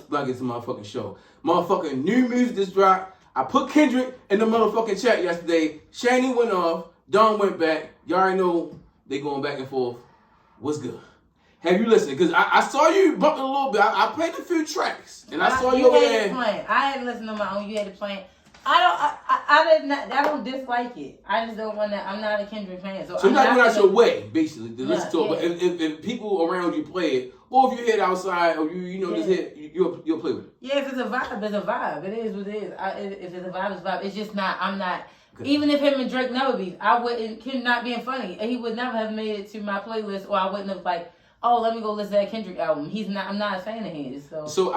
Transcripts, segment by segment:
plug into motherfucking show. Motherfucking new music just dropped. I put Kendrick in the motherfucking chat yesterday. Shani went off. Don went back. Y'all already know they going back and forth. What's good? Have you listened? Because I saw you bumping a little bit. I played a few tracks. And I saw you over there. I had listened to my own. You had to play it. I don't dislike it. I just don't want to. I'm not a Kendrick fan, so you're not going out your way, basically, to listen to it. But if people around you play it, or if you head outside, or just hit, you'll play with it. Yeah, if it's a vibe, it's a vibe. It is what it is. If it's a vibe, it's a vibe. It's just not. I'm not. Okay. Even if him and Drake never be, I wouldn't. Him not being funny, he would never have made it to my playlist, or I wouldn't have like, oh, let me go listen to that Kendrick album. He's not. I'm not a fan of his. So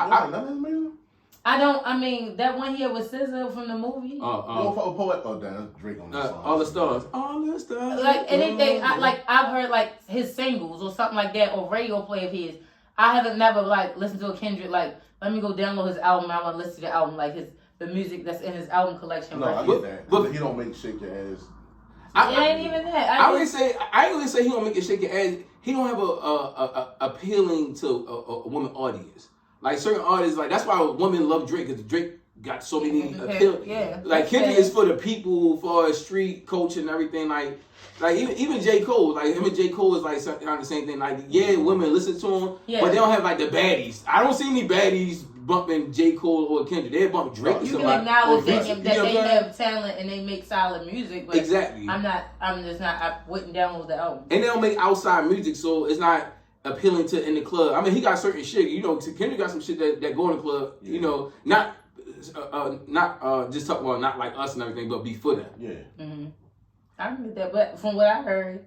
I don't. I mean, that one here with SZA from the movie. Damn, Drake on the song. All the stars. All the stars. Like anything, I've heard like his singles or something like that, or radio play of his. I haven't never like listened to a Kendrick like. Let me go download his album. I want to listen to the album like the music that's in his album collection. No, I get that. But he don't make shake your ass. It ain't even that. I ain't gonna say he don't make it shake your ass. He don't have a appealing to a woman audience. Like certain artists, like that's why women love Drake because Drake got so many appeal. Yeah. Like Kendrick is for the people, for street culture and everything. Like even J. Cole, like him and J. Cole is like kind of the same thing. Like women listen to him, but they don't have like the baddies. I don't see any baddies bumping J. Cole or Kendrick. They bump Drake. You can acknowledge that they have talent and they make solid music. But exactly. I'm just not. I wouldn't download the album. And they don't make outside music, so it's not appealing to in the club. I mean, he got certain shit. Kendrick got some shit that go in the club. Yeah. Not just talk about not like us and everything, but be for them. Yeah. Mm-hmm. I can get that, but from what I heard,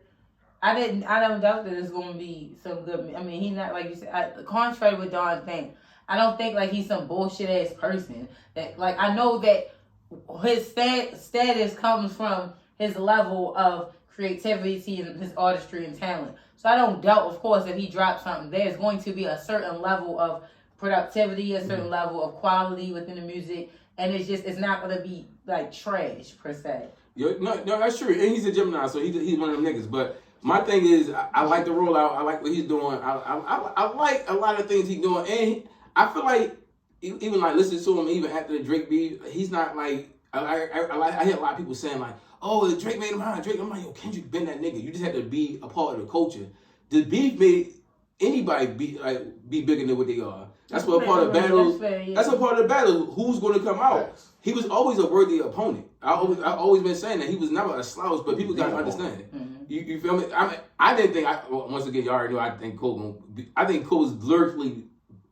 I don't doubt that it's going to be some good. I mean, he's not like you said. Contrary with Don's thing, I don't think like he's some bullshit ass person. That like I know that his status comes from his level of creativity and his artistry and talent. So I don't doubt, of course, if he drops something, there's going to be a certain level of productivity, a certain level of quality within the music, and it's not going to be like trash per se. No, that's true. And he's a Gemini, so he's one of them niggas. But my thing is, I like the rollout. I like what he's doing. I like a lot of things he's doing, and I feel like even like listening to him, even after the Drake beef, he's not like I hear a lot of people saying like, oh, Drake made him high. Drake, I'm like, yo, Kendrick been that nigga. You just had to be a part of the culture. The beef made anybody be bigger than what they are. That's what part of the battle. That's a part of the battle. Who's going to come out? He was always a worthy opponent. I always been saying that he was never a slouch, but people got to understand it. Mm-hmm. You feel me? I mean, I didn't think. Once again, you already know. I think Cole's lyrically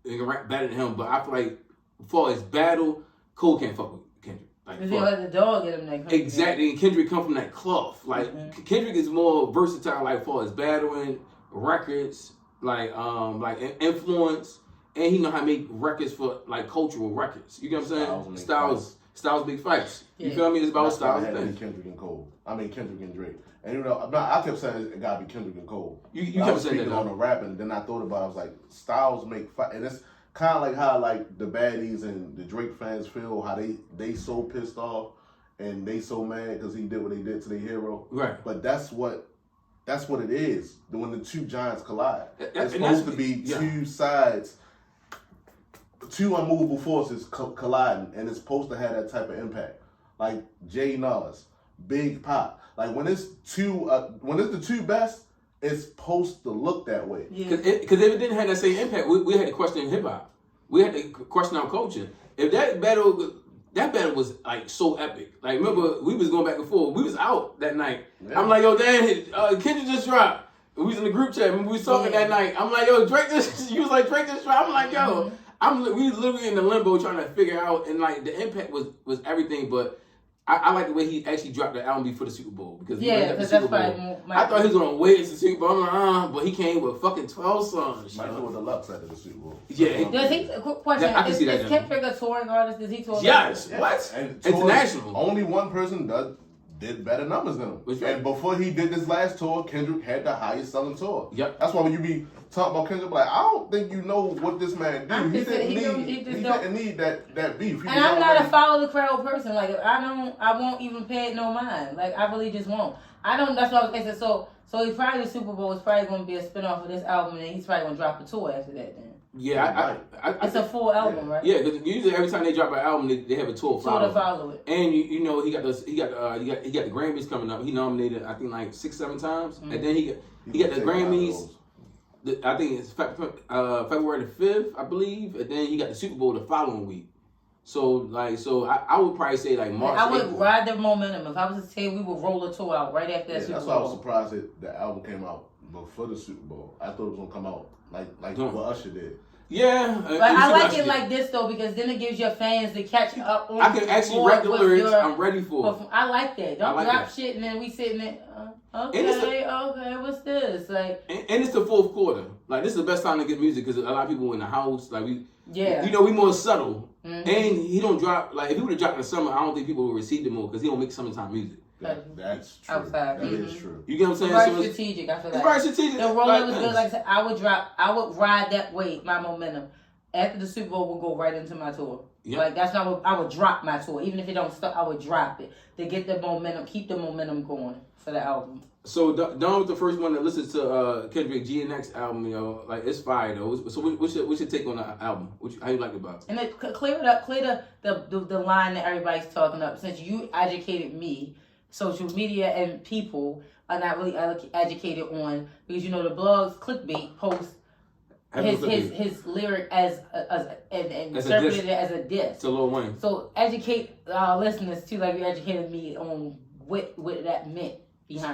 better than him, but I feel like as far as battle, Cole can't fuck with Kendrick. Because he let the dog get him that. Exactly, and Kendrick come from that cloth. Like Kendrick is more versatile, like as far as battling, records, like influence, and he know how to make records for like cultural records. You get what I'm saying? Styles big fights. Yeah. You feel me? It's about styles. Kendrick and Cole. I mean Kendrick and Drake. And I kept saying it gotta be Kendrick and Cole. You kept saying that on the rap, and then I thought about it, I was like, styles make fight, and it's kind of like how like the baddies and the Drake fans feel how they so pissed off and they so mad because he did what they did to their hero. Right. But that's what it is when the two giants collide. It's supposed to be two sides, two unmovable forces colliding, and it's supposed to have that type of impact. Like Jay Nas, Big Pop. Like when it's the two best, it's supposed to look that way. Because if it didn't have that same impact, we had to question hip hop. We had to question our culture. If that battle was like so epic. Like remember, we was going back and forth. We was out that night. Yeah. I'm like, yo, Dan, Kendrick just dropped. We was in the group chat. We was talking that night. I'm like, yo, Drake just. You was like, Drake just dropped. I'm like, yo, we was literally in the limbo trying to figure out, and like the impact was everything, but. I like the way he actually dropped the album before the Super Bowl because that's why I thought he was gonna wait to the Super Bowl. I'm like, but he came with fucking 12 songs. Might do a deluxe after the Super Bowl. Yeah. Does he? Quick question: Is Kendrick a touring artist? Does he tour? Yes. What? And international. Only one person did better numbers than him. And before he did this last tour, Kendrick had the highest selling tour. Yep. That's why when you be talking about Kendrick, like I don't think you know what this man do. He didn't need that beef. And I'm not a follow the crowd person. Like I won't even pay it no mind. Like I really just won't. That's what I was saying. So he probably the Super Bowl is probably going to be a spinoff of this album, and then he's probably going to drop a tour after that. Then Yeah, it's a full album, right? Yeah, because usually every time they drop an album, they have a tour to follow it. And you know he got the Grammys coming up. He nominated I think like 6-7 times, and then he got the Grammys. I think it's February the 5th, I believe, and then he got the Super Bowl the following week. So I would probably say like March. I would ride the momentum. If I was to say we would roll a tour out right after that Super Bowl. That's why I was surprised that the album came out before the Super Bowl. I thought it was gonna come out like what Usher did. Yeah, but I like it like this though because then it gives your fans to catch up on. I can actually write the lyrics. I'm ready for it. I like that. Don't drop shit and then we sitting there. Okay, what's this? Like, and it's the fourth quarter. Like this is the best time to get music because a lot of people in the house. Like we more subtle. Mm-hmm. And he don't drop like if he would have dropped in the summer, I don't think people would receive it more because he don't make summertime music. That's true. Outside. That is true. You get what I'm saying? Very strategic. I feel like. Very strategic. The rolling was good. Like I said, I would ride that wave, my momentum. After the Super Bowl, we'll go right into my tour. Yep. Like that's not what I would drop my tour. Even if it don't stop, I would drop it to get the momentum, keep the momentum going for the album. So Don was the first one that listens to Kendrick GNX album, you know, like it's fire though. So what's your take on the album? How you like it about it? And it clear it up, clear the line that everybody's talking up. Since you educated me, social media and people are not really educated on because you know the blogs clickbait post his lyric and interpreted it as a diss. To Lil Wayne. So educate our listeners too, like you educated me on what that meant.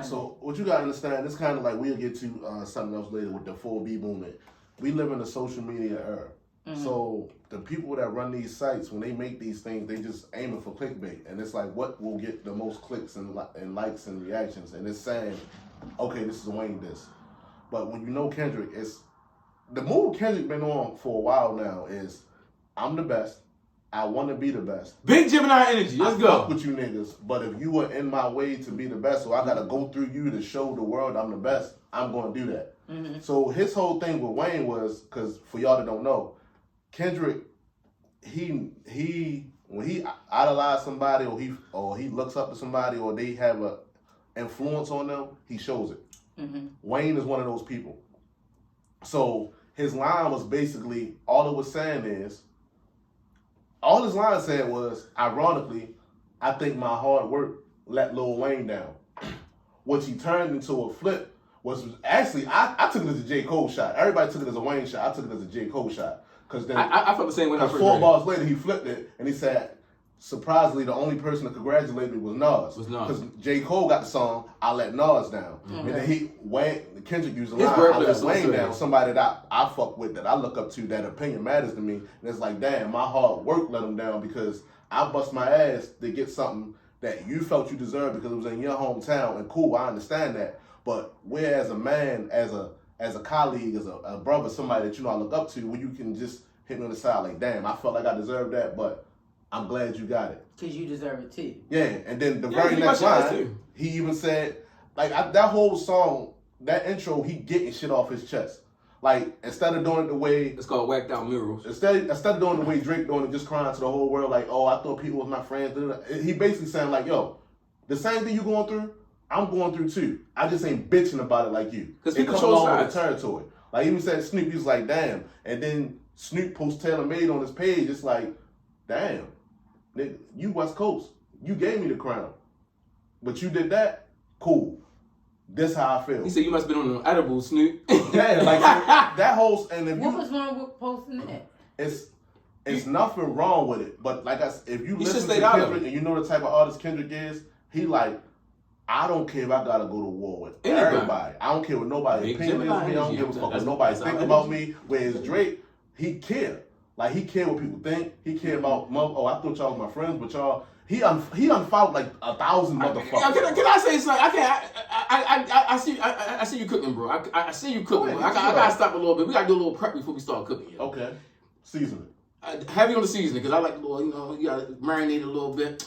So what you gotta understand, it's kind of like we'll get to something else later with the 4B movement. We live in a social media era. Mm-hmm. So the people that run these sites, when they make these things, they just aiming for clickbait. And it's like, what will get the most clicks and likes and reactions? And it's saying, okay, this is a Wayne diss. But when you know Kendrick, it's the move Kendrick been on for a while now is, I'm the best. I want to be the best. Big Gemini energy. Let's go. Fuck with you niggas. But if you were in my way to be the best, so I got to go through you to show the world I'm the best, I'm going to do that. Mm-hmm. So his whole thing with Wayne was, because for y'all that don't know, Kendrick, when he idolizes somebody or he looks up to somebody or they have a influence on them, he shows it. Mm-hmm. Wayne is one of those people. So his line was basically, all his line said was, ironically, I think my hard work let Lil Wayne down. What he turned into a flip was actually, I took it as a J. Cole shot. Everybody took it as a Wayne shot. I took it as a J. Cole shot. Because then I felt the same way. 4 bars later, he flipped it and he said, surprisingly, the only person to congratulate me was Nas. Because J. Cole got the song, I let Nas down. Mm-hmm. And then Kendrick used the line, I let Wayne down, somebody that I fuck with, that I look up to, that opinion matters to me. And it's like, damn, my hard work let him down because I bust my ass to get something that you felt you deserved because it was in your hometown. And cool, I understand that. But where as a man, as a colleague, as a brother, somebody that you know I look up to, where you can just hit me on the side like, damn, I felt like I deserved that, but I'm glad you got it. Because you deserve it too. Yeah, and then the very next line, he even said, like, that whole song, that intro, he getting shit off his chest. Like, instead of doing it the way... It's called Whacked Out Murals. Instead of doing the way Drake doing it, just crying to the whole world, like, oh, I thought people was my friends. He basically saying, like, yo, the same thing you going through, I'm going through too. I just ain't bitching about it like you. Because people come along with the territory. Like, even said Snoop, he was like, damn. And then Snoop posts Taylor Made on his page. It's like, damn. Nigga, you West Coast. You gave me the crown. But you did that? Cool. This how I feel. He said you must have been on the edible, Snoop. Yeah, like that whole... And if what was wrong with posting that? It's nothing wrong with it. But like I said, if you listen to Kendrick and you know the type of artist Kendrick is, he like, I don't care if I gotta go to war with everybody. I don't care what nobody opinion is me. I don't give a fuck what nobody think about me. Whereas Drake, he care. Like, he care what people think. He care about, oh, I thought y'all was my friends, but y'all, he unfollowed like 1,000 motherfuckers. Can I say something? I see you cooking, bro. I see you cooking. Bro. I gotta stop a little bit. We gotta do a little prep before we start cooking. Yo. Okay. Seasoning. Heavy on the seasoning, because I like a little, you know, you gotta marinate a little bit.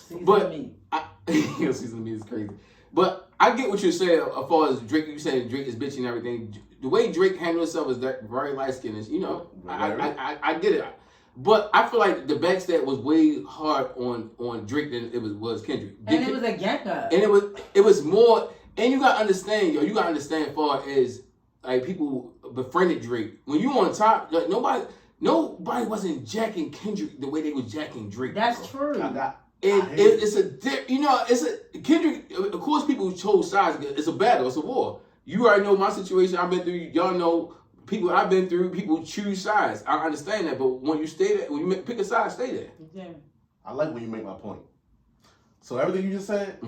Seasoning meat is crazy. But I get what you're saying as far as Drake. You saying Drake is bitching and everything. The way Drake handles himself is that very light skinned. You know, I get it. But I feel like the backstab was way hard on Drake than it was Kendrick. And it was a gangster. And it was more. And you gotta understand, as far as like people befriended Drake. When you on top, like nobody. nobody wasn't jacking Kendrick the way they was jacking Drake. That's true. It's a Kendrick. Of course, people chose sides. It's a battle. It's a war. You already know my situation. I've been through. Y'all know people I've been through. People choose sides. I understand that, but when you stay there, when you pick a side, stay there. Yeah. I like when you make my point. So everything you just said,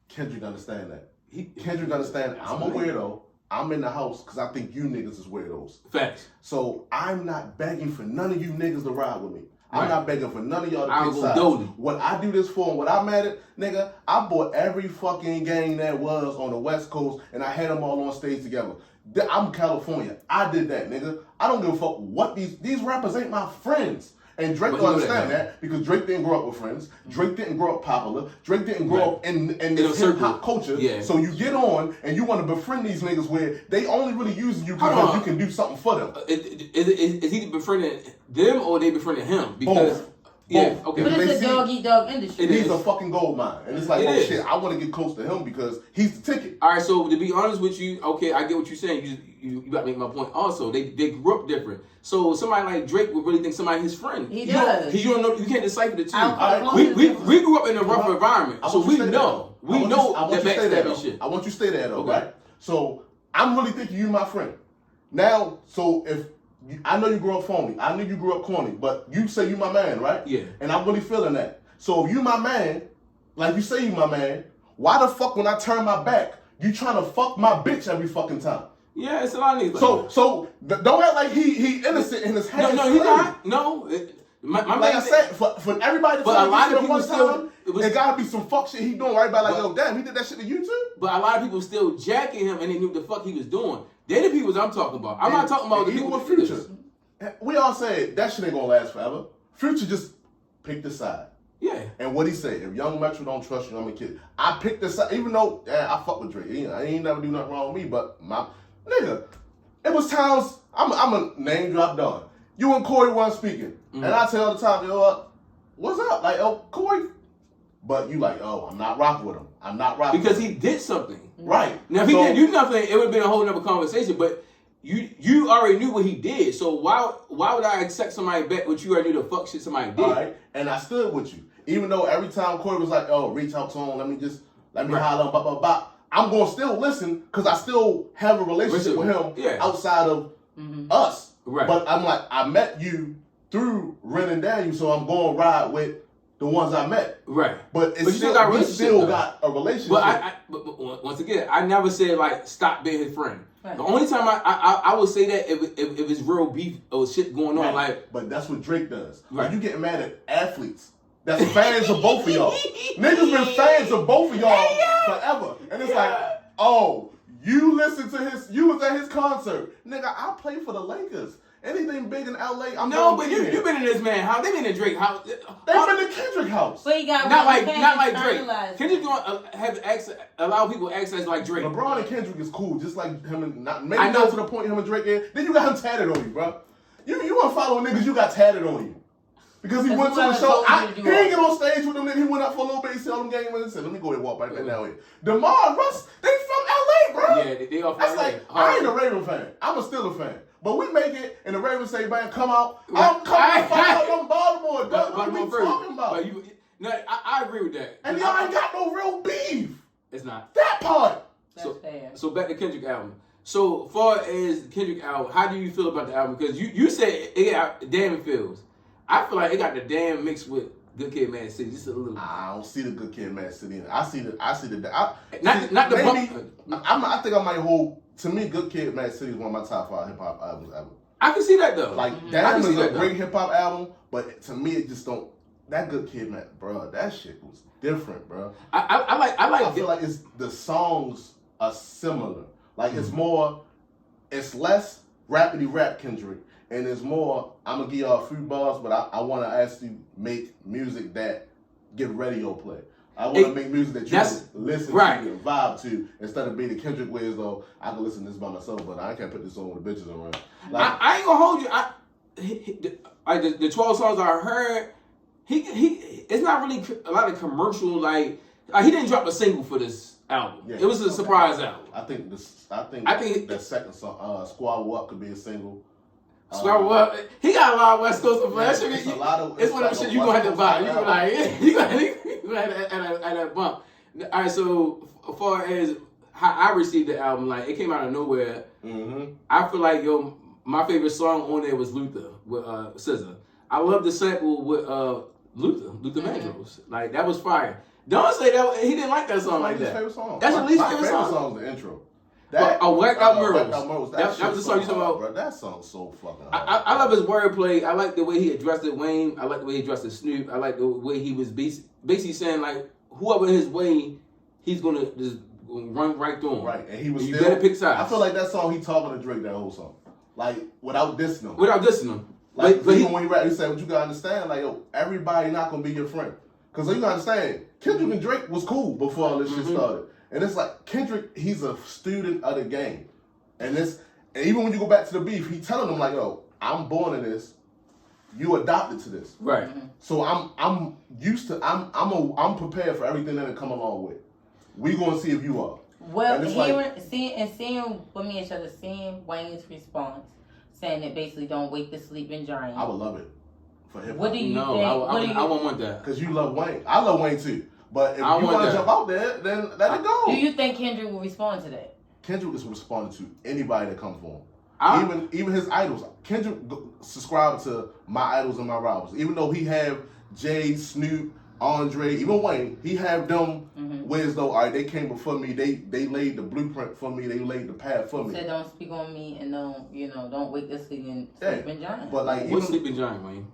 Kendrick understand that. Kendrick understand. I'm a weirdo. I'm in the house because I think you niggas is weirdos. Facts. So I'm not begging for none of you niggas to ride with me. I'm not begging for none of y'all to pick sides. What I do this for and what I'm at it, nigga, I bought every fucking gang that was on the West Coast and I had them all on stage together. I'm California. I did that, nigga. I don't give a fuck what these rappers ain't my friends. And Drake don't understand that because Drake didn't grow up with friends. Drake didn't grow up popular. Drake didn't grow up in this hip-hop culture. Yeah. So you get on and you want to befriend these niggas where they only really using you because you can do something for them. Is he befriending them or they befriending him? Because Both. Yeah, okay. But it's a dog-eat-dog industry. He's a fucking gold mine. And it's like, shit, I want to get close to him because he's the ticket. All right, so to be honest with you, okay, I get what you're saying. You got to make my point also. They grew up different. So somebody like Drake would really think somebody his friend. He does. Because you don't know, you can't decipher the two. We grew up in a rough environment, so we know. We know that backstabbing shit. I want you to stay there, though, right? So I'm really thinking you my friend. Now, so if I know you grew up phony. I knew you grew up corny, but you say you my man, right? Yeah. And I'm really feeling that. So if you my man, like you say you my man, why the fuck when I turn my back, you trying to fuck my bitch every fucking time? Yeah, it's a lot of niggas. So don't act like he innocent in his head. No, he's not. No. Like I said, for everybody to but a lot of people still, there gotta be some fuck shit he doing right by like, yo, damn, he did that shit to you too? But a lot of people still jacking him and they knew what the fuck he was doing. They're the people I'm talking about. I'm not talking about the people with Future. We all said that shit ain't gonna last forever. Future just picked a side. Yeah. And what he said, if Young Metro don't trust you, I'm a kid. I picked the side, even though I fuck with Drake. I ain't never do nothing wrong with me, but my nigga, it was times I'm a name drop Don. You and Corey weren't speaking. And I tell all the time, yo, what's up? Like, oh, Corey. But you like, oh, I'm not rocking with him. I'm not rocking because he did something. Right. Now, if he didn't do nothing, it would have been a whole nother conversation. But you already knew what he did. So why would I accept somebody back what you already knew the fuck shit somebody did? All right. And I stood with you. Even though every time Corey was like, oh, reach out to him, let me holler, blah, blah, blah. I'm going to still listen because I still have a relationship with him outside of us. Right. But I'm like, I met you through Rin and Daniel, so I'm going to ride with the ones I met. Right. But you still got a relationship. But once again, I never said like stop being his friend. Right. The only time I would say that if it's real beef or shit going on, like. But that's what Drake does. Right. Like, you getting mad at athletes that's fans of both of y'all. Niggas been fans of both of y'all forever, and it's like, oh, you listen to you was at his concert, nigga. I play for the Lakers. Anything big in LA, I'm no, but you been in this man house. They been in Drake house. They been in Kendrick house. But he got not like Drake. Kendrick gonna have access, allow people access like Drake. LeBron and Kendrick is cool, just like him and maybe not to the point him and Drake is. Then you got him tatted on you, bro. You want to follow niggas you got tatted on you because he went to a show. He didn't get on stage with them. Then he went up for a little bit. He saw them game and said, "Let me go and walk right now." DeMar Russ, they from LA, bro. Yeah, they off That's LA. Like I ain't a Raven fan. I'm a Steelers fan. But we make it, and the Ravens say, man, come out. I'm coming from Baltimore. What are we talking about? I agree with that. And y'all ain't got no real beef. It's not. That part. So back to Kendrick album. So far as Kendrick album, how do you feel about the album? Because you said it got damn feels. I feel like it got the damn mixed with Good Kid, Mad City, just a little. I don't see the Good Kid, Mad City. I think I might hold. To me, Good Kid, Mad City is one of my top 5 hip hop albums ever. I can see that though. Like that is a great hip hop album, but to me, it just don't. That Good Kid, man, bro, that shit was different, bro. I feel like the songs are similar. Like it's less rapidy rap Kendrick, and it's more. I'm gonna give y'all a few bars, but I want to actually make music that get radio play. I want to make music that you can listen to and vibe to instead of being the Kendrick way as though I can listen to this by myself, but I can't put this on with the bitches around. Like, I ain't gonna hold you. The 12 songs I heard, it's not really a lot of commercial. Like he didn't drop a single for this album. Yeah, it was a surprise album. I think that second song, Squad Walk, could be a single. Scrabble up. He got a lot of West Coast influence. Yeah, it's a lot of. It's one of them shit you gonna have to buy. You gonna like you gonna have at that bump. All right, so as far as how I received the album, like it came out of nowhere. Mm-hmm. I feel like my favorite song on there was Luther with SZA. I love the sample with Luther Vandross. Like that was fire. Don't say that he didn't like that song like that. Favorite song. That's your least favorite My favorite song. song is the intro. Whacked Out Murals. That was the song you talking about. Bro, that song's so fucking hard. I love his wordplay. I like the way he addressed it, Wayne. I like the way he addressed it, Snoop. I like the way he was basically saying like whoever in his way, he's gonna just run right through him. Right, and he was. You still, better pick sides. I feel like that song he talking to Drake that whole song, like without dissing him. Without dissing him. Like but even when he rap, he said, "What you gotta understand, like yo, everybody not gonna be your friend." Because you gotta understand, Kendrick and Drake was cool before all this shit started. And it's like, Kendrick, he's a student of the game. And even when you go back to the beef, he telling them like, yo, I'm born in this. You adopted to this. Right. So I'm used to, I'm prepared for everything that come along with. We gonna see if you are. Well, seeing with me and each other, seeing Wayne's response, saying that basically don't wake the sleeping giant. I would love it. What do you think? I won't want that. Because you love Wayne. I love Wayne too. But if you want to jump out there, then let it go. Do you think Kendrick will respond to that? Kendrick is responding to anybody that comes for him. Even his idols. Kendrick subscribed to my idols and my rivals. Even though he have Jay, Snoop, Andre, even Wayne, he have them whereas though, all right, they came before me. They laid the blueprint for me. They laid the path for me. Said don't speak on me and don't wake the sleeping giant. But like, what's sleeping giant, Wayne?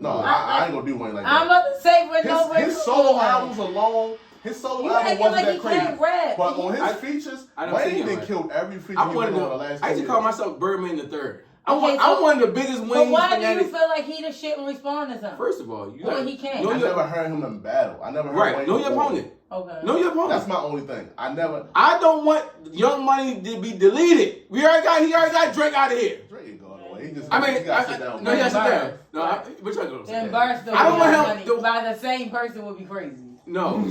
No, I ain't gonna do Wayne like that. I'm about to say his solo albums alone. His solo album wasn't that crazy. But on his features, Wayne done killed every feature he went on the last 10 I used to years. call myself Birdman the Third. I'm one of the biggest Wayne But why fanatics. do you feel like he the shit and respond to something? First of all, he can't. I never heard him in battle. I never heard Wayne. Know your opponent. Okay. Know your opponent. That's my only thing. I don't want Young Money to be deleted. He already got Drake out of here. Drake ain't going away. He got sit down. No, he got to sit down. No, which I don't. Embarrassed I don't want him by the same person would be crazy. No.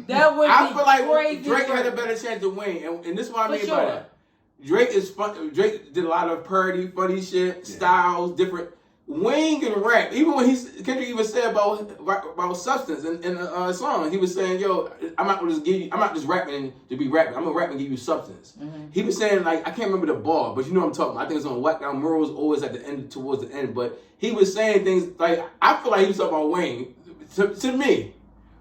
That would I be feel like crazy. Drake had a better chance to win, and this is what I mean sure. by that. Drake is fun. Drake did a lot of parody, funny shit, styles, different. Wayne can rap. Even when Kendrick even said about substance in a song, he was saying, "Yo, I'm not just rapping to be rapping. I'm gonna rap and give you substance." He was saying like I can't remember the bar, but you know what I'm talking about. I think it's on Whacked Out Murals, always at the end, towards the end. But he was saying things like I feel like he was talking about Wayne to me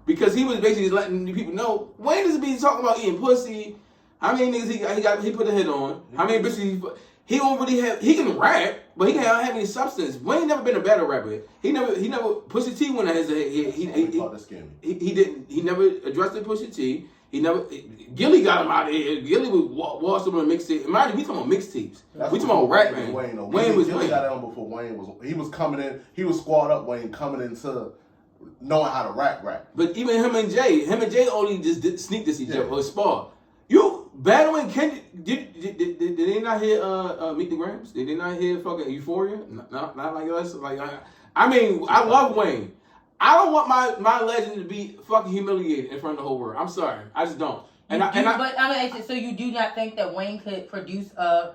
because he was basically letting people know Wayne is be talking about eating pussy. How many niggas he put a hit on? How many bitches he don't really have? He can rap, but he can't have any substance. Wayne never been a battle rapper. He never. Pusha T went at his. He never addressed the Pusha T. He never. Gilly got him out of here. Gilly was washed up on a mixtape. Imagine we talking about mixtapes. We talking about rap, man. Wayne was Gilly got on before Wayne was. He was coming in. He was squad up. Wayne coming into knowing how to rap. But even him and Jay only just sneak this each other or spar. You battling Kendrick? Did they not hear Meet the Grams? Did they not hear fucking Euphoria? Not like us. Like I mean, I love Wayne. I don't want my legend to be fucking humiliated in front of the whole world. I'm sorry, I just don't. So you do not think that Wayne could produce a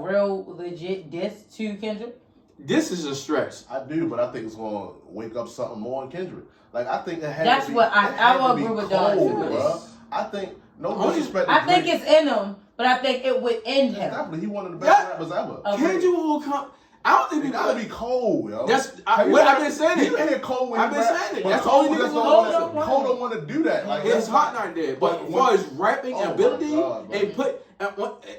real legit diss to Kendrick? This is a stretch. I do, but I think it's gonna wake up something more in Kendrick. Like I think it had. That's to be, what I will agree with Don too. Bro. I think no disrespect. I think it's in him, but I think it would end him. Definitely, he one of the best rappers ever. Kendrick will come. I don't think he gotta be cold, yo. I've been saying it. You ain't cold when I've been saying it. That's the only niggas Cole don't want to do that. Like it's hot not there. But as far as rapping ability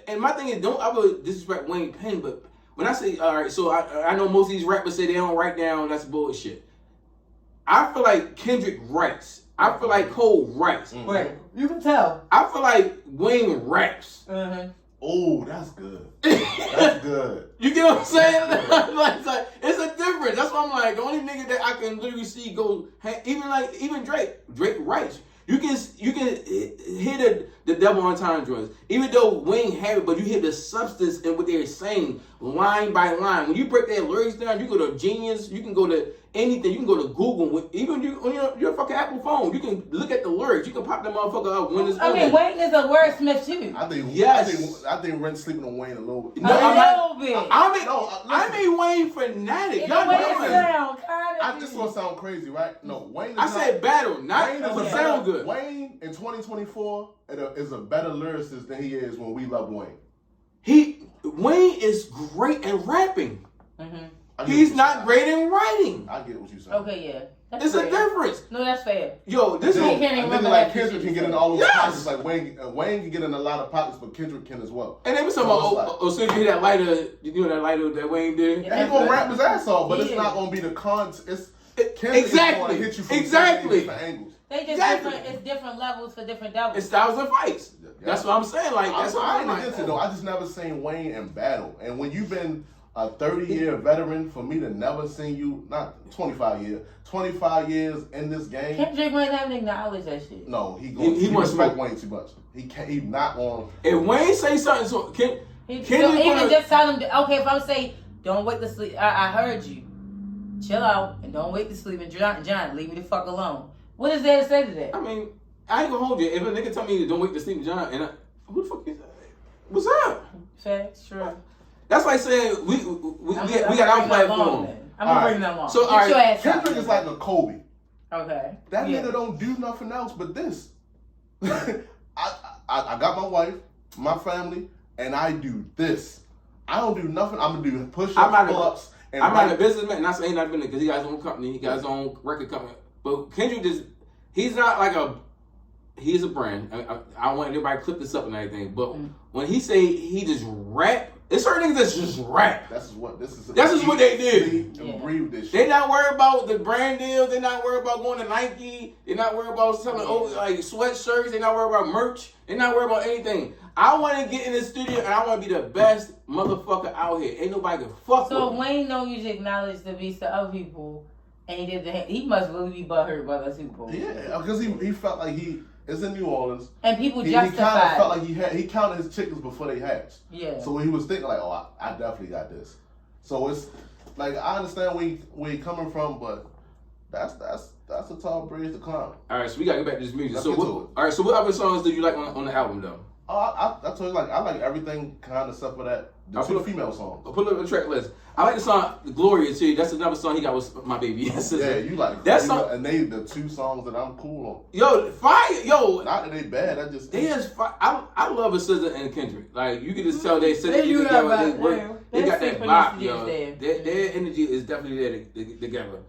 and my thing is don't ever disrespect Wayne Penn, but when I say all right, so I know most of these rappers say they don't write down. That's bullshit. I feel like Kendrick writes. I feel like Cole writes. Right. You can tell. I feel like Wayne raps. Oh, that's good. That's good. You get what I'm saying? like, it's a difference. That's why I'm like, the only nigga that I can literally see go, even Drake. Drake writes. You can hear the double entendre joints. Even though Wayne have it, but you hear the substance in what they're saying line by line. When you break their lyrics down, you go to Genius, you can go to anything, you can go to Google. Even on your fucking Apple phone, you can look at the lyrics. You can pop that motherfucker up when it's I mean, Wayne is a wordsmith too. I think Rin's sleeping on Wayne a little bit. A little bit. I made Wayne fanatic. Y'all sound kind of. This gonna sound crazy, right? No, Wayne. I said battle, not sound good. Wayne in 2024 is a better lyricist than he is when we love Wayne. Wayne is great at rapping. Mm-hmm. He's not great in writing. I get what you're saying. Okay, yeah. It's a difference. No, that's fair. Yo, this I is like Kendrick can get in all those pockets. Like Wayne can get in a lot of pockets, but Kendrick can as well. And they was talking about, as soon as you hear that lighter, that lighter that Wayne did. And he's gonna rap his ass off, but it's not gonna be the content. Kendrick is gonna hit you from different angles. They just different. It's different levels for different devils. It's styles and fights. Yeah. That's what I'm saying. Like that's what I ain't against it though. I just never seen Wayne in battle, and when you've been a 30-year veteran, for me to never seen you, not 25 years in this game. Kendrick might not acknowledge that shit. No, he respect Wayne too much. He can't. He not on. If Wayne say something, so even just tell him. Okay, if I'm saying, don't wait to sleep. I heard you. Chill out and don't wait to sleep. And John, leave me the fuck alone. What is there to say to that? I mean, I ain't gonna hold you. If a nigga tell me don't wait to sleep, John, and who the fuck is that? What's up? Facts, true. That's like saying we got our platform. I'm gonna bring them along. So all right, Kendrick is like a Kobe. Okay. That nigga don't do nothing else but this. I got my wife, my family, and I do this. I don't do nothing. I'm gonna do push-ups, pull-ups. I'm not a businessman. Not saying not because he got his own company, he got his own record company. But Kendrick he's not like he's a brand. I want everybody to clip this up and everything. But when he say he just rap, it's certain niggas that just rap. This is what they did. Breathe this shit. They not worried about the brand deal. They not worried about going to Nike. They not worried about selling like sweatshirts. They not worried about merch. They not worried about anything. I want to get in the studio and I want to be the best motherfucker out here. Ain't nobody can fuck with me. So Wayne don't usually acknowledge the beats to other people, and he must really be butthurt by those people. Yeah, because he felt like he is in New Orleans, and people He kind justified. of felt like he counted his chickens before they hatched. Yeah. So he was thinking like, oh, I definitely got this. So it's like I understand where you coming from, but that's a tall bridge to climb. All right, so we gotta get back to this music. Let's So get to it. all right, so what other songs do you like on the album though? I told you I like everything kind of except for that the two female songs. I'll put it on the track list. I like the song Gloria too. That's another song he got with my baby. Yeah, you like that song. And they the two songs that I'm cool on. Yo, fire, yo. Not that they bad. I just they is fire. I love a SZA and Kendrick. Like you can just tell they said They together. They got that vibe, yo. There. Their energy is definitely there together.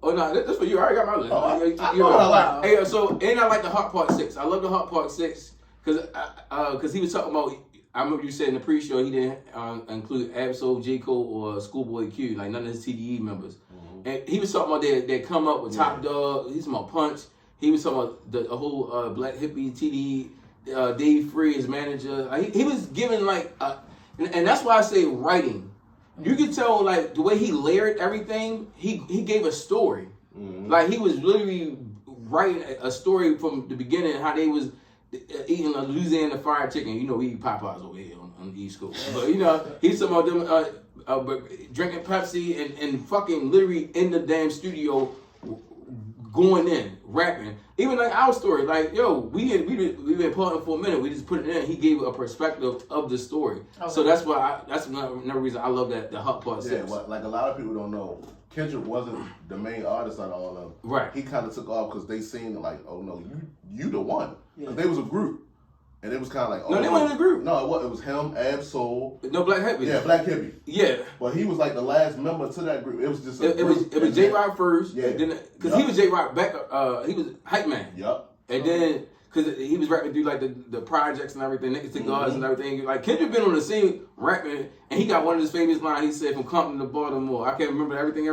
Oh no, that's for you. I already got my list. I know what I like. Hey, so and I like the Heart Part 6. I love the Heart Part 6 because he was talking about. I remember you said in the pre-show he didn't include Absol, J. Cole, or Schoolboy Q, like none of his TDE members. Mm-hmm. And he was talking about they come up with Top Dog. He's talking about Punch. He was talking about the whole Black Hippie TDE. Dave Free, his manager. Like, he was giving like, and that's why I say writing. You can tell like the way he layered everything. He gave a story. Mm-hmm. Like he was literally writing a story from the beginning. How they was eating a Louisiana fried chicken. You know, we eat Popeyes over here on the East Coast. But you know, he's talking about them drinking Pepsi and fucking literally in the damn studio going in, rapping. Even like our story, like, yo, we been parting for a minute. We just put it in. He gave a perspective of the story. Okay. So that's why that's another reason I love that the Hot Part 6. Yeah, well, like a lot of people don't know, Kendrick wasn't the main artist out of all of them. Right. He kind of took off because they seen like, oh no, you the one. Because they was a group. And it was kind of like, oh. No, they weren't in a group. No, it was him, Ab-Soul. No, Black Hippie. Yeah, Black Hippie. Yeah. Well, he was like the last member to that group. It was just it was J-Rock first. Yeah. Because he was J-Rock back, he was Hype Man. Yup. And then, because he was rapping through like the projects and everything, Niggas Cigars and everything. Like, Kendrick been on the scene rapping, and he got one of his famous lines. He said, from Compton to Baltimore. I can't remember everything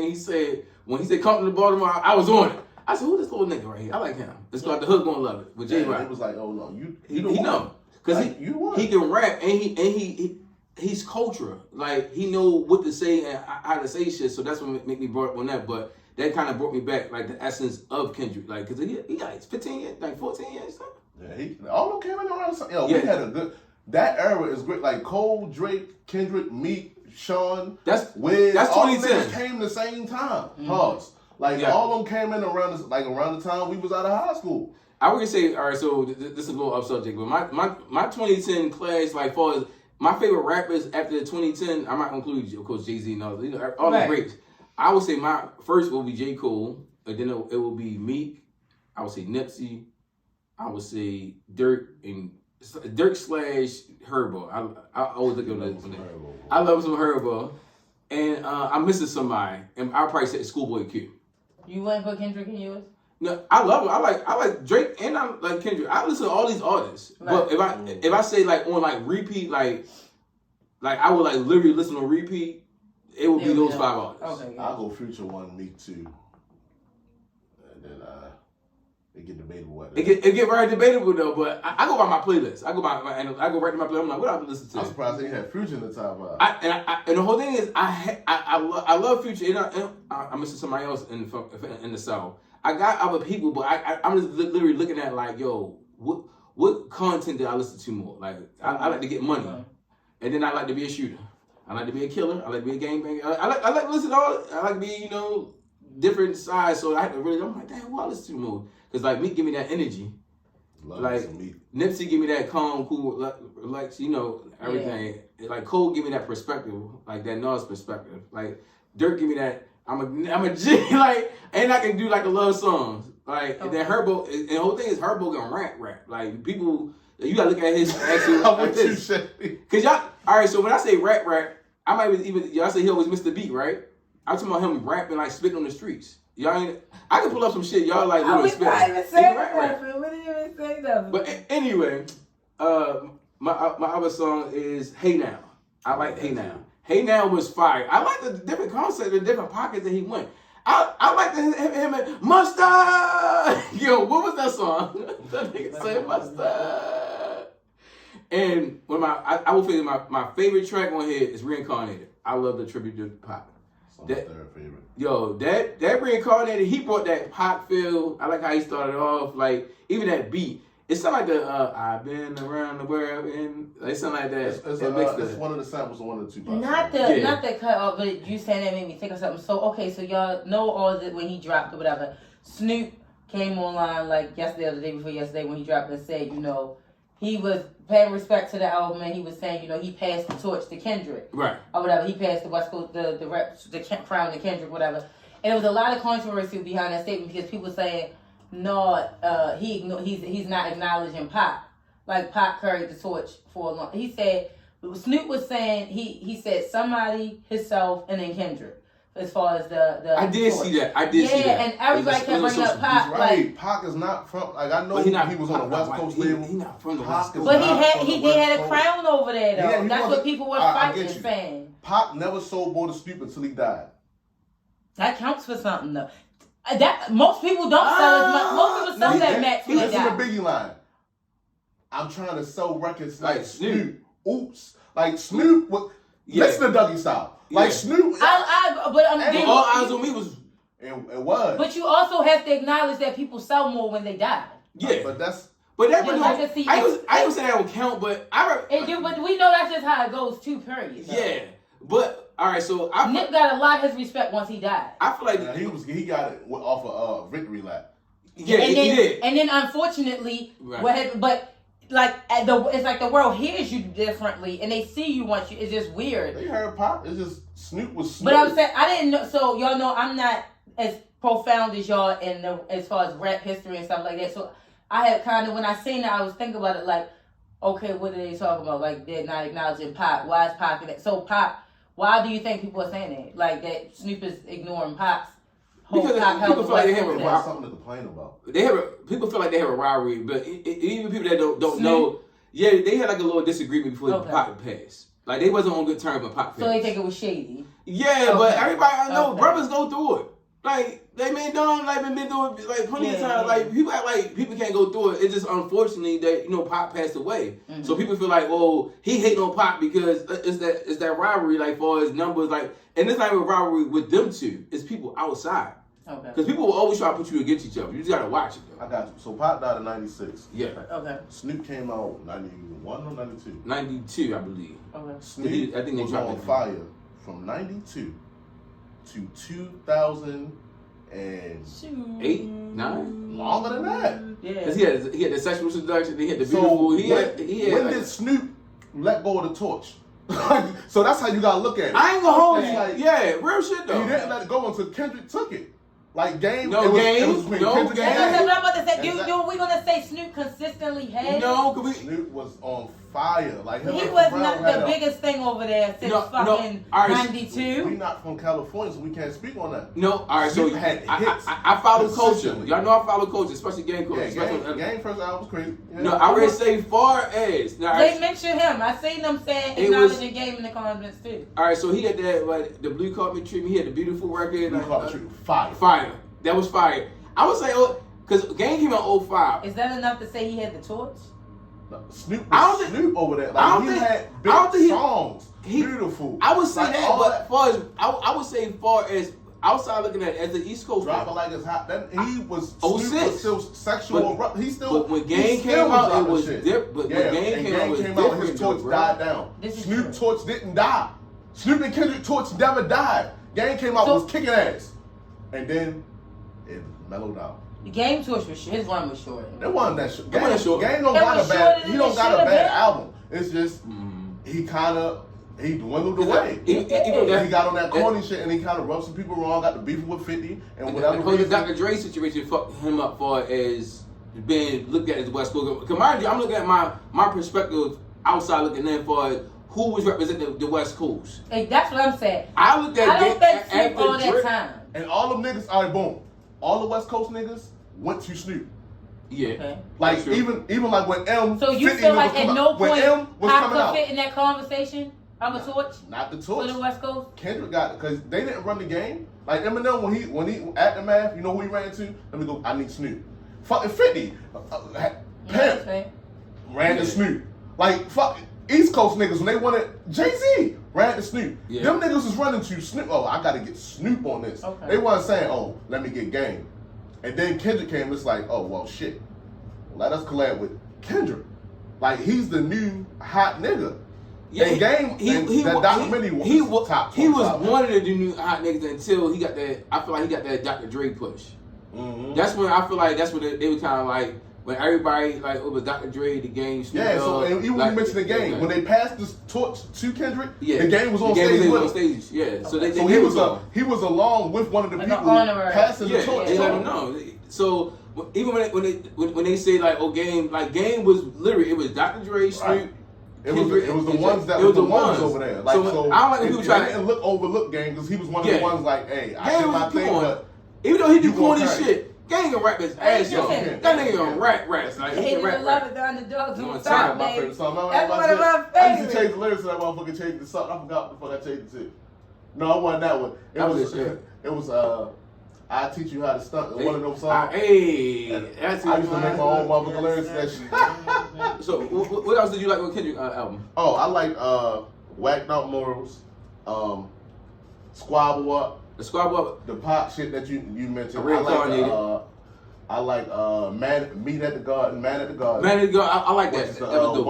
he said. When he said Compton to Baltimore, I was on it. I said, who this little nigga right here? I like him. It's like the hood gonna love it with J-Rock. It was like, oh no, he know. Because like, he can rap and he he's cultural. Like he know what to say and how to say shit. So that's what make me brought up on that. But that kind of brought me back, like the essence of Kendrick, like because he got like 15 years, like 14 years. Yeah, all of them came in around. We had a good. That era is great. Like Cole, Drake, Kendrick, Meek, Sean, Wiz. That's all 2010. Came the same time. Pause. Like all of them came in around the time we was out of high school. I would say, all right. So this is a little off subject, but my 2010 class, like far as my favorite rappers after the 2010, I might include of course Jay-Z and all the greats. I would say my first will be J. Cole, and then it will be Meek. I would say Nipsey. I would say Dirk / Herbo. I always look at that. I love some Herbo, and I'm missing somebody, and I'll probably say Schoolboy Q. You wouldn't put Kendrick in yours? No, I love him. I like Drake, and I like Kendrick. I listen to all these artists, right. But if I say like on like repeat, like I would like literally listen on repeat, it would be those 5 artists. Okay, yeah. I'll go Future 1, Meek 2, and then it get debatable. It get very debatable though, but I go by my playlist. I go right to my playlist. I'm like, what I listen to? I'm surprised they had Future in the top 5. And the whole thing is, I love Future. And I'm missing somebody else in the South. I got other people, but I'm just literally looking at like, yo, what content did I listen to more? Like, I like to get money, and then I like to be a shooter. I like to be a killer. I like to be a gangbanger. I like to listen to all. I like to be different sides. So I had to really. I'm like, damn, who I listen to more? Because like Meek give me that energy. Like Nipsey give me that calm, cool, relax, everything. Yeah. Like Cole give me that perspective, like that Nas perspective. Like Dirk give me that I'm a G, like, and I can do like the love songs. Like and then Herbo, and the whole thing is Herbo can rap. Like people, you gotta look at his actual. Cause y'all, all right. So when I say rap, I might even y'all say he always missed the beat, right? I'm talking about him rapping like spitting on the streets. Y'all ain't. I can pull up some shit. Y'all like literally spitting. I didn't even say nothing. But anyway, my other song is Hey Now. I like Hey Now. Hey Now was fire. I like the different concepts, the different pockets that he went. I like him and Mustard. Yo, what was that song? That nigga say Mustard. And I will figure my favorite track on here is Reincarnated. I love the tribute to Pac. That's their favorite. Yo, that Reincarnated, he brought that Pac feel. I like how he started off. Like even that beat. It sound like the I've been around the world and it sound like that. It's one of the samples of one of the two. Not the cut off, but you saying that made me think of something. So okay, so y'all know all that when he dropped or whatever. Snoop came online like yesterday or the day before yesterday when he dropped and said, he was paying respect to the album and he was saying, he passed the torch to Kendrick. Right. Or whatever. He passed the West Coast, the crown to Kendrick, whatever. And there was a lot of controversy behind that statement because people saying, no, he's not acknowledging Pac. Like Pac carried the torch for a long. He said Snoop was saying he said somebody, himself, and then Kendrick. As far as the I did torch. see that. I did see that. And everybody kept bringing up Pac. He's right. Pac is not from. Like I know he was on the West Coast label. He's not from the West Coast. But he had a crown over there though. Yeah, that's what people were fighting and saying. Pac never sold more to Snoop until he died. That counts for something though. That most people don't sell as much. Most people sell that match. Listen to Biggie line. I'm trying to sell records like Snoop. Oops, like Snoop. Listen to Dougie Style. Like Snoop. But all eyes on me was. It was. But you also have to acknowledge that people sell more when they die. Yeah, but that's. But that. I don't say that don't count, but but we know that's just how it goes too. Period. So. Yeah, but. All right, so Nip got a lot of his respect once he died. I feel like he got it off of Victory Lap. Yeah, he did. And then unfortunately, it's like the world hears you differently, and they see you once you. It's just weird. They heard Pop. It's just Snoop was Snoop. But I'm saying I didn't know. So y'all know I'm not as profound as y'all as far as rap history and stuff like that. So I had kind of when I seen that, I was thinking about it like, okay, what are they talking about? Like they're not acknowledging Pop. Why is Pop in that? So Pop. Why do you think people are saying that? Like that Snoop is ignoring Pop's whole Pop health. People feel like they have something to complain about. People feel like they have a rivalry, but even people that don't know, they had like a little disagreement before Pop passed. Like they wasn't on good terms with Pop passed. So they think it was shady. Yeah, but everybody I know, brothers go through it. Like they been doing, like been through it like plenty of times. Like people act like people can't go through it. It's just unfortunately that Pac passed away, so people feel like, oh, he hating on Pac because it's that rivalry, like for his numbers, like, and it's not even a rivalry with them two. It's people outside. Okay. Because people will always try to put you against each other. You just gotta watch it. Though. I got you. So Pac died in '96. Yeah. Okay. Snoop came out '91 or '92. '92, I believe. Okay. Snoop I think they was on fire from '92 to 2008, 9, longer than that. Yeah. Cause he had the sexual seduction. He had the beautiful. When did Snoop let go of the torch? So that's how you gotta look at it. I ain't gonna hold you. Like, yeah, real shit though. He didn't let it go until Kendrick took it. Like Game, no Game. That's what I'm about to say. We gonna say Snoop consistently had? No, Snoop was on fire. Like he was not the biggest thing over there since fucking '92. We not from California, so we can't speak on that. No, all right. So I follow culture. Y'all know I follow culture, especially Game culture. Yeah, Game first album was crazy. Yeah. No, I already say far as. They mention him. I seen them saying acknowledging Game in the comments too. All right, so he had that the Blue Carpet Treatment. He had the beautiful record. Blue Carpet Treatment, fire. That was fire. I would say, because Game came out 05. Is that enough to say he had the torch? No, Snoop over there. Like, he had big songs. Beautiful. I would say that, but I would say far as outside looking at it, as the East Coast. Drop It Like It's Hot. He was 06. Was still sexual. But when Game came out, it was different. But when Game came out, his torch died down. Snoop torch didn't die. Snoop and Kendrick torch never died. Game came out was kicking ass, and then it mellowed out. The Game torch was short. His run was short. It wasn't that short. Game don't got a bad album. It's just he dwindled away. He got on that corny shit and he kind of rubbed some people wrong. Got the beef with 50 and whatever. The Dr. Dre situation fucked him up for as being looked at as West Coast. Because mind you, I'm looking at my perspective outside looking in for who was representing the West Coast. Hey, that's what I'm saying. I looked at don't think Snoop all that time. And all them niggas, all right, boom. All the West Coast niggas went to Snoop. Yeah. Okay. Like even like when M. So you feel like at no point Pac could fit in that conversation of a torch? Not the torch. For the West Coast? Kendrick got it because they didn't run the game. Like Eminem when he at the math, you know who he ran into? Let me go. I need Snoop. Fucking 50. Pimp ran to Snoop. Like fucking East Coast niggas when they wanted Jay-Z ran to Snoop. Yeah. Them niggas was running to Snoop. Oh, I gotta get Snoop on this. Okay. They wasn't saying, oh, let me get Game. And then Kendrick came, it's like, oh, well, shit. Let us collab with Kendrick. Like, he's the new hot nigga. Yeah, and Game, that documentary was top 25. He was one of the new hot niggas until he got that, I feel like he got that Dr. Dre push. Mm-hmm. That's when I feel like that's when they were kind of like, when everybody, like, it was Dr. Dre, the Game, Snoop yeah, so and even when you mentioned the Game, when they passed this torch to Kendrick, the Game was on stage with him. Yeah, so he was along with one of the people passing the torch. They let him know. So even when they say like, oh, Game was literally, it was Dr. Dre, Snoop. It was the ones that were the ones over there. Like, so I don't like people trying to overlook Game because he was one of the ones like, hey, I did my thing, but even though he do corny shit. Gang can rap his ass off. That nigga gonna rap. Like, he can rap. Love it, the underdogs on top, my favorite song. That's one of my favorites. I used to change the lyrics to that motherfucker, change the song. I forgot what the fuck I changed it to. No, it wasn't that one. It was I Teach You How to Stunt. One of those songs. I used to make my own motherfucker lyrics to that shit. So, what else did you like with Kendrick album? Oh, I like Whacked Out Morals, Squabble Up. The Squabble Up. The pop shit that you mentioned. I like Meet at the Garden, Man at the Garden. Man at the Garden, I like that. The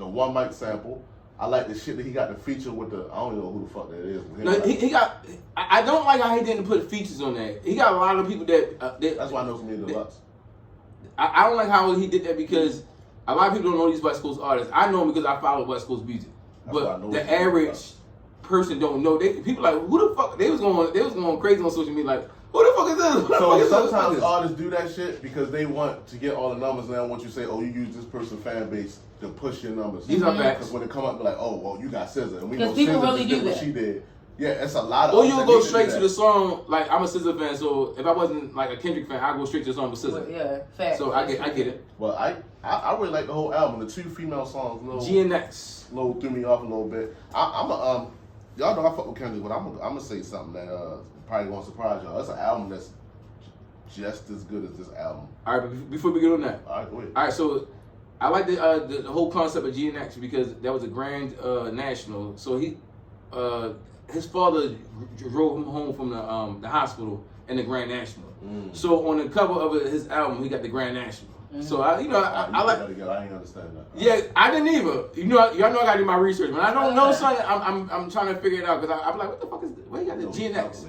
one mic sample. I like the shit that he got the feature with the. I don't know who the fuck that is. No, he got. I don't like how he didn't put features on that. He got a lot of people that. That's why I know some of the deluxe. I don't like how he did that because a lot of people don't know these West Coast artists. I know them because I follow West Coast music, but the average person don't know. People like, who the fuck? They was going crazy on social media like, who the fuck is this? So sometimes artists do that shit because they want to get all the numbers, and they don't want you to say, oh, you use this person's fan base to push your numbers. These are facts. Because when they come up, they're like, oh, well, you got SZA, and we know people SZA really do what that. she did. Yeah, it's a lot of. Or you'll go straight to the song. Like, I'm a SZA fan, so if I wasn't like a Kendrick fan, I'd go straight to the song with SZA. Yeah, facts. So I get it. Well, I really like the whole album. The 2 female songs, GNX, threw me off a little bit. Y'all know I fuck with Kendrick, but I'm gonna say something that probably gonna surprise y'all. That's an album that's just as good as this album. All right, but before we get on that. All right, go ahead. All right, so I like the whole concept of GNX because that was a grand national. So his father drove him home from the hospital in the Grand National. So on the cover of his album, he got the Grand National. So I like. I ain't understand that. Yeah, I didn't either. Y'all know I gotta do my research. When I don't know something, I'm trying to figure it out because I'm like, what the fuck is? Where he got the GNX?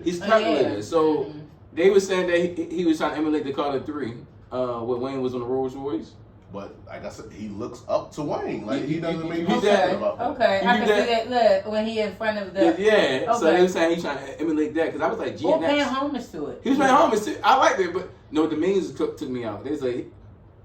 He's calculated. So they were saying that he was trying to emulate the Carter 3 when Wayne was on the Rolls Royce. But like I said, he looks up to Wayne. Like he doesn't make no sense about that. Okay, I can see that. Look, when he in front of the Okay. So they were saying he's trying to emulate that because I was like, GNX. Or paying homage to it. He was paying homage to it. I liked it, but no, the memes took me out. They was like,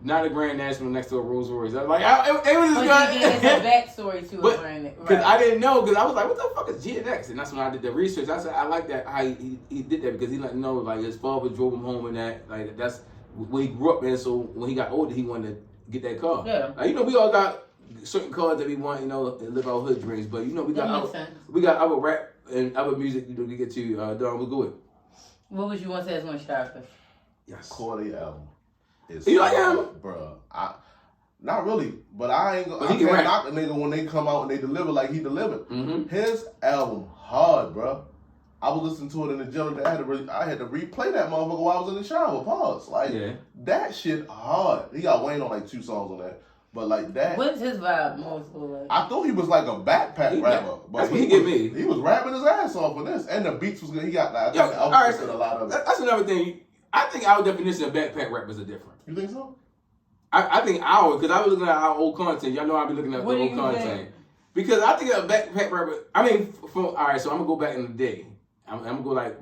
not a Grand National next to a Rolls Royce. I was like, it was just good. It's a backstory to it, right? Because I didn't know, because I was like, what the fuck is GNX? And that's when I did the research. I said, I like that how he did that because he let me know, like, his father drove him home and that, like, that's where he grew up in. So when he got older, he wanted to get that car. Yeah. Like, we all got certain cars that we want, to live our hood dreams. But, we got other rap and other music, to get to. Don, we'll go with. What would you want to say as one sharper? Yes. Corday album. You like him? Bruh, not really, but I can't knock a nigga when they come out and they deliver like he delivered. His album hard, bruh. I was listening to it in the gym. I had to replay that motherfucker while I was in the shower. Pause. That shit hard. He got Wayne on like 2 songs on that, but like that. What's his vibe mostly like? I thought he was like a backpack rapper, but that's what he give me. He was rapping his ass off on this, and the beats was good. He got like a lot of it. That's another thing. I think our definition of backpack rappers are different. You think so? I think because I was looking at our old content. Y'all know I be looking at the old content. Because I think a backpack rapper, all right, so I'm going to go back in the day. I'm going to go like